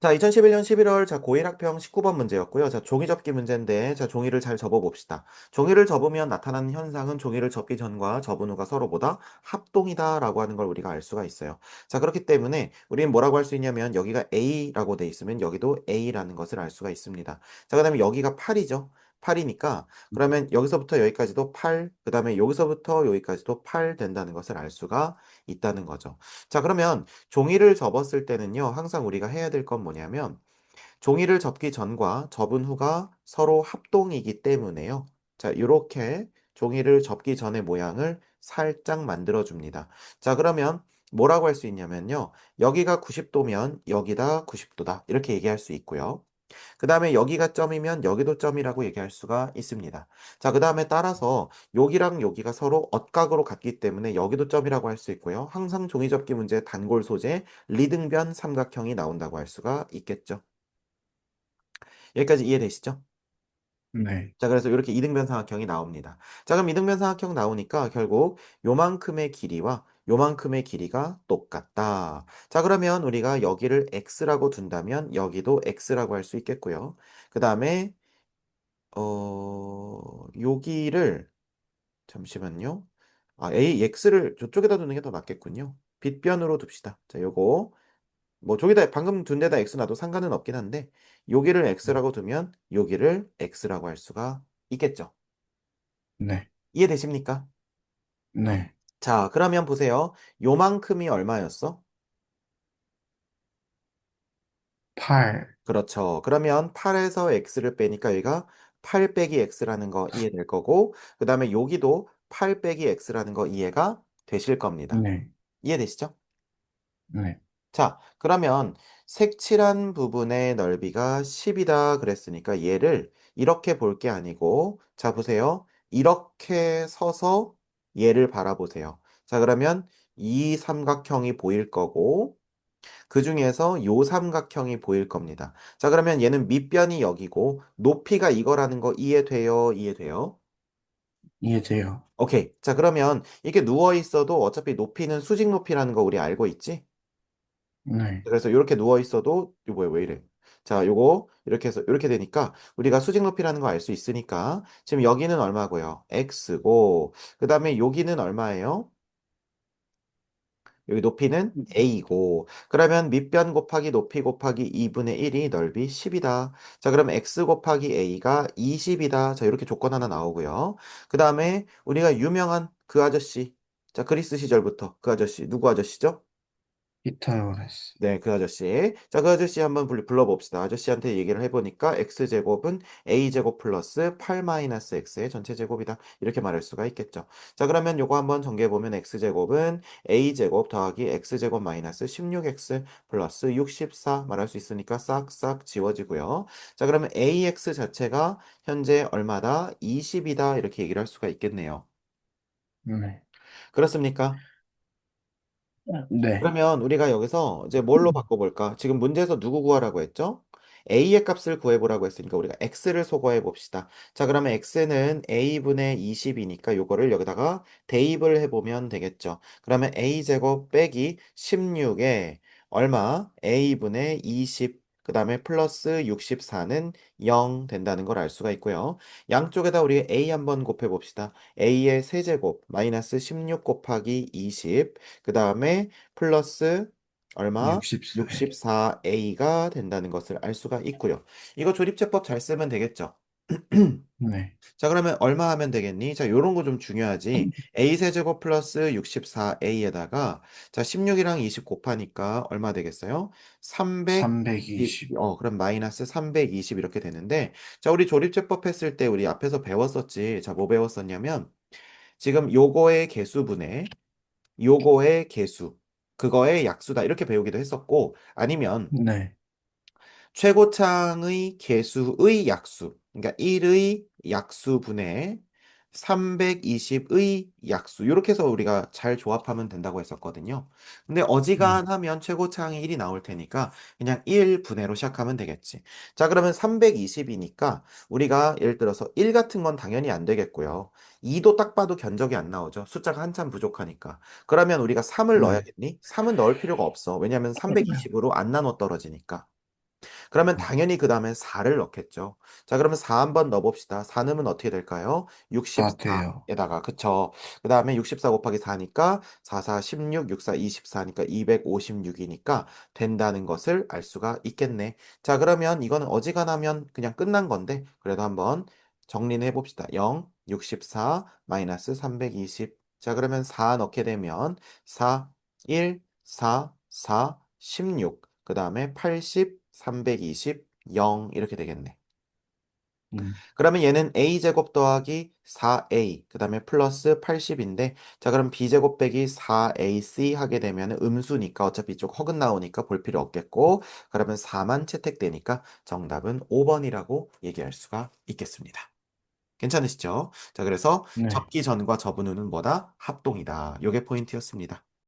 자, 2011년 11월, 자, 고1 학평 19번 문제였고요. 자, 종이 접기 문제인데, 자, 종이를 잘 접어봅시다. 종이를 접으면 나타나는 현상은 종이를 접기 전과 접은 후가 서로보다 합동이다라고 하는 걸 우리가 알 수가 있어요. 자, 그렇기 때문에 우리는 뭐라고 할 수 있냐면, 여기가 A라고 돼 있으면 여기도 A라는 것을 알 수가 있습니다. 자, 그 다음에 여기가 8이죠. 8이니까, 그러면 여기서부터 여기까지도 8, 그 다음에 여기서부터 여기까지도 8 된다는 것을 알 수가 있다는 거죠. 자, 그러면 종이를 접었을 때는요, 항상 우리가 해야 될 건 뭐냐면, 종이를 접기 전과 접은 후가 서로 합동이기 때문에요. 자, 이렇게 종이를 접기 전의 모양을 살짝 만들어 줍니다. 자, 그러면 뭐라고 할 수 있냐면요. 여기가 90도면 여기다 90도다. 이렇게 얘기할 수 있고요. 그 다음에 여기가 점이면 여기도 점이라고 얘기할 수가 있습니다. 자, 그 다음에 따라서 여기랑 여기가 서로 엇각으로 같기 때문에 여기도 점이라고 할 수 있고요. 항상 종이접기 문제 단골 소재 리등변 삼각형이 나온다고 할 수가 있겠죠. 여기까지 이해되시죠? 네, 자, 그래서 이렇게 이등변 삼각형이 나옵니다. 자, 그럼 이등변 삼각형 나오니까 결국 요만큼의 길이와 요만큼의 길이가 똑같다. 자, 그러면 우리가 여기를 x라고 둔다면 여기도 x라고 할 수 있겠고요. 그 다음에 여기를 잠시만요. 아, x를 저쪽에다 두는 게 더 낫겠군요. 빗변으로 둡시다. 자, 요거 뭐 저기다 방금 둔 데다 x 놔도 상관은 없긴 한데 여기를 x라고 두면 여기를 x라고 할 수가 있겠죠. 네, 이해되십니까? 네. 자, 그러면 보세요. 요만큼이 얼마였어? 8, 그렇죠. 그러면 8에서 x를 빼니까 여기가 8 빼기 x라는 거 이해될 거고, 그 다음에 여기도 8 빼기 x라는 거 이해가 되실 겁니다. 네, 이해되시죠? 네. 자, 그러면 색칠한 부분의 넓이가 10이다 그랬으니까 얘를 이렇게 볼 게 아니고, 자, 보세요. 이렇게 서서 얘를 바라보세요. 자, 그러면 이 삼각형이 보일 거고, 그 중에서 요 삼각형이 보일 겁니다. 자, 그러면 얘는 밑변이 여기고, 높이가 이거라는 거 이해돼요? 이해돼요? 이해돼요. 오케이. 자, 그러면 이게 누워 있어도 어차피 높이는 수직 높이라는 거 우리 알고 있지? 네, 그래서 이렇게 누워 있어도 이거 뭐야 왜 이래? 자, 요거 이렇게 해서 이렇게 되니까 우리가 수직 높이라는 거 알 수 있으니까 지금 여기는 얼마고요? x고 그다음에 여기는 얼마예요? 여기 높이는 a고 그러면 밑변 곱하기 높이 곱하기 2분의 1이 넓이 10이다. 자, 그럼 x 곱하기 a가 20이다. 자, 이렇게 조건 하나 나오고요. 그다음에 우리가 유명한 그 아저씨. 자, 그리스 시절부터 그 아저씨 누구 아저씨죠? 피타고라스. 네, 그 아저씨. 자, 그 아저씨 한번 불러봅시다. 아저씨한테 얘기를 해보니까 x제곱은 a제곱 플러스 8 마이너스 x의 전체 제곱이다. 이렇게 말할 수가 있겠죠. 자, 그러면 요거 한번 정리해보면 x제곱은 a제곱 더하기 x제곱 마이너스 16x 플러스 64 말할 수 있으니까 싹싹 지워지고요. 자, 그러면 ax 자체가 현재 얼마다? 20이다. 이렇게 얘기를 할 수가 있겠네요. 네, 그렇습니까? 네, 그러면 우리가 여기서 이제 뭘로 바꿔볼까? 지금 문제에서 누구 구하라고 했죠? a의 값을 구해보라고 했으니까 우리가 x를 소거해 봅시다. 자, 그러면 x는 a분의 20이니까 요거를 여기다가 대입을 해보면 되겠죠. 그러면 a제곱 빼기 16에 얼마? a분의 20, 그 다음에 플러스 64는 0 된다는 걸 알 수가 있고요. 양쪽에다 우리 a 한번 곱해봅시다. a의 세제곱 마이너스 16 곱하기 20, 그 다음에 플러스 얼마? 64. 64a가 된다는 것을 알 수가 있고요. 이거 조립제법 잘 쓰면 되겠죠. 네, 자, 그러면 얼마 하면 되겠니? 자, 요런 거 좀 중요하지. a 세제곱 플러스 64a에다가 자, 16이랑 20 곱하니까 얼마 되겠어요? 320, 320. 그럼 마이너스 320 이렇게 되는데 자, 우리 조립제법 했을 때 우리 앞에서 배웠었지. 자, 뭐 배웠었냐면 지금 요거의 개수분의 요거의 개수, 그거의 약수다. 이렇게 배우기도 했었고, 아니면 네, 최고창의 개수의 약수, 그러니까 1의 약수분의 320의 약수, 이렇게 해서 우리가 잘 조합하면 된다고 했었거든요. 근데 네, 어지간하면 최고창이 1이 나올 테니까 그냥 1분해로 시작하면 되겠지. 자, 그러면 320이니까 우리가 예를 들어서 1 같은 건 당연히 안 되겠고요. 2도 딱 봐도 견적이 안 나오죠. 숫자가 한참 부족하니까. 그러면 우리가 3을 네, 넣어야겠니? 3은 넣을 필요가 없어. 왜냐하면 320으로 안 나눠 떨어지니까. 그러면 네. 당연히 그 다음에 4를 넣겠죠. 자, 그러면 4 한번 넣어봅시다. 4 넣으면 어떻게 될까요? 4 돼요. 64에다가, 그쵸. 그 다음에 64 곱하기 4니까 4, 4, 16, 6, 4, 24니까 256이니까 된다는 것을 알 수가 있겠네. 자, 그러면 이거는 어지간하면 그냥 끝난 건데, 그래도 한번 정리는 해봅시다. 0, 64, 마이너스 320. 자, 그러면 4 넣게 되면 4, 1, 4, 4, 16. 그 다음에 80, 320, 0 이렇게 되겠네. 음, 그러면 얘는 a제곱 더하기 4a 그 다음에 플러스 80인데 자 그럼 b제곱 빼기 4ac 하게 되면 음수니까 어차피 이쪽 허근 나오니까 볼 필요 없겠고 그러면 4만 채택되니까 정답은 5번이라고 얘기할 수가 있겠습니다. 괜찮으시죠? 자 그래서 네. 접기 전과 접은 후는 뭐다? 합동이다. 요게 포인트였습니다.